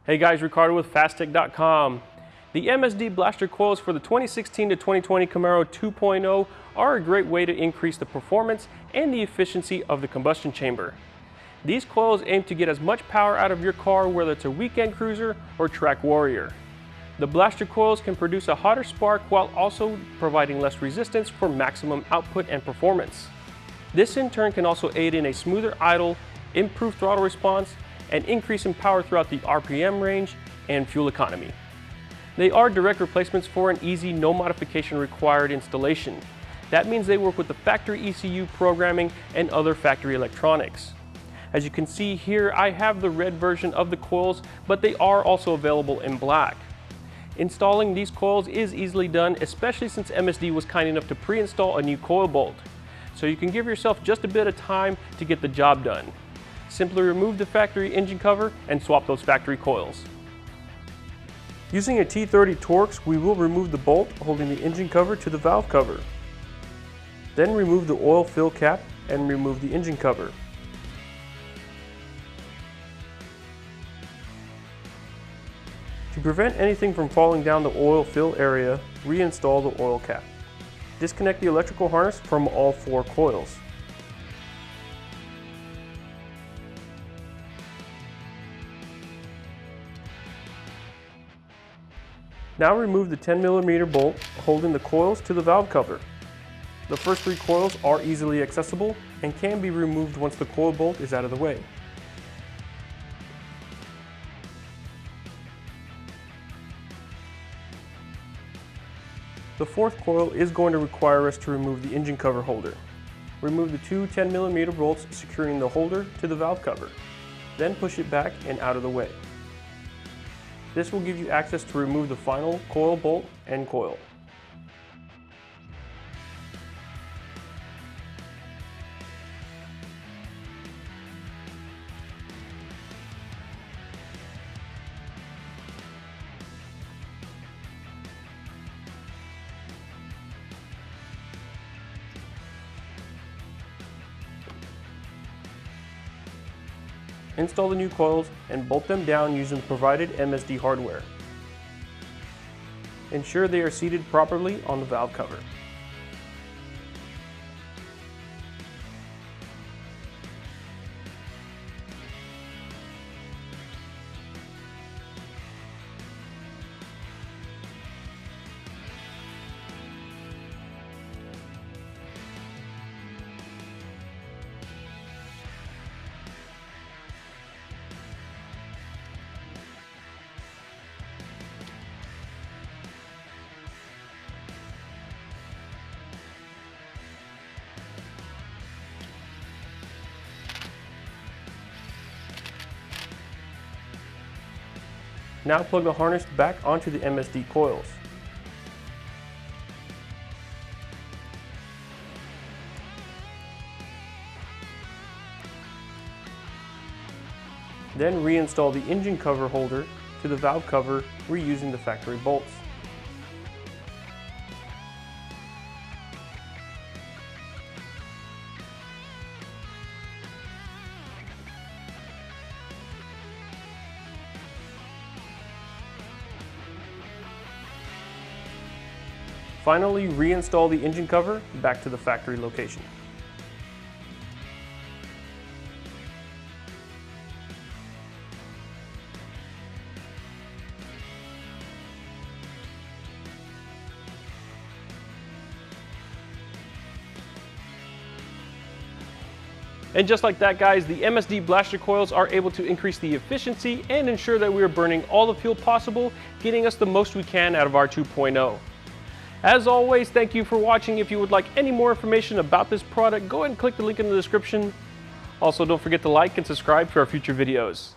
Hey guys, Ricardo with Phastek.com. The MSD blaster coils for the 2016 to 2020 Camaro 2.0 are a great way to increase the performance and the efficiency of the combustion chamber. These coils aim to get as much power out of your car, whether it's a weekend cruiser or track warrior. The blaster coils can produce a hotter spark while also providing less resistance for maximum output and performance. This in turn can also aid in a smoother idle, improved throttle response, and increase in power throughout the RPM range and fuel economy. They are direct replacements for an easy, no modification required installation. That means they work with the factory ECU programming and other factory electronics. As you can see here, I have the red version of the coils, but they are also available in black. Installing these coils is easily done, especially since MSD was kind enough to pre-install a new coil bolt. So you can give yourself just a bit of time to get the job done. Simply remove the factory engine cover and swap those factory coils. Using a T30 Torx, we will remove the bolt holding the engine cover to the valve cover. Then remove the oil fill cap and remove the engine cover. To prevent anything from falling down the oil fill area, reinstall the oil cap. Disconnect the electrical harness from all 4 coils. Now remove the 10mm bolt holding the coils to the valve cover. The first 3 coils are easily accessible and can be removed once the coil bolt is out of the way. The 4th coil is going to require us to remove the engine cover holder. Remove the 2 10mm bolts securing the holder to the valve cover. Then push it back and out of the way. This will give you access to remove the final coil bolt and coil. Install the new coils and bolt them down using the provided MSD hardware. Ensure they are seated properly on the valve cover. Now plug the harness back onto the MSD coils. Then reinstall the engine cover holder to the valve cover reusing the factory bolts. Finally, reinstall the engine cover back to the factory location. And just like that, guys, the MSD blaster coils are able to increase the efficiency and ensure that we are burning all the fuel possible, getting us the most we can out of our 2.0. As always, thank you for watching. If you would like any more information about this product, go ahead and click the link in the description. Also, don't forget to like and subscribe for our future videos.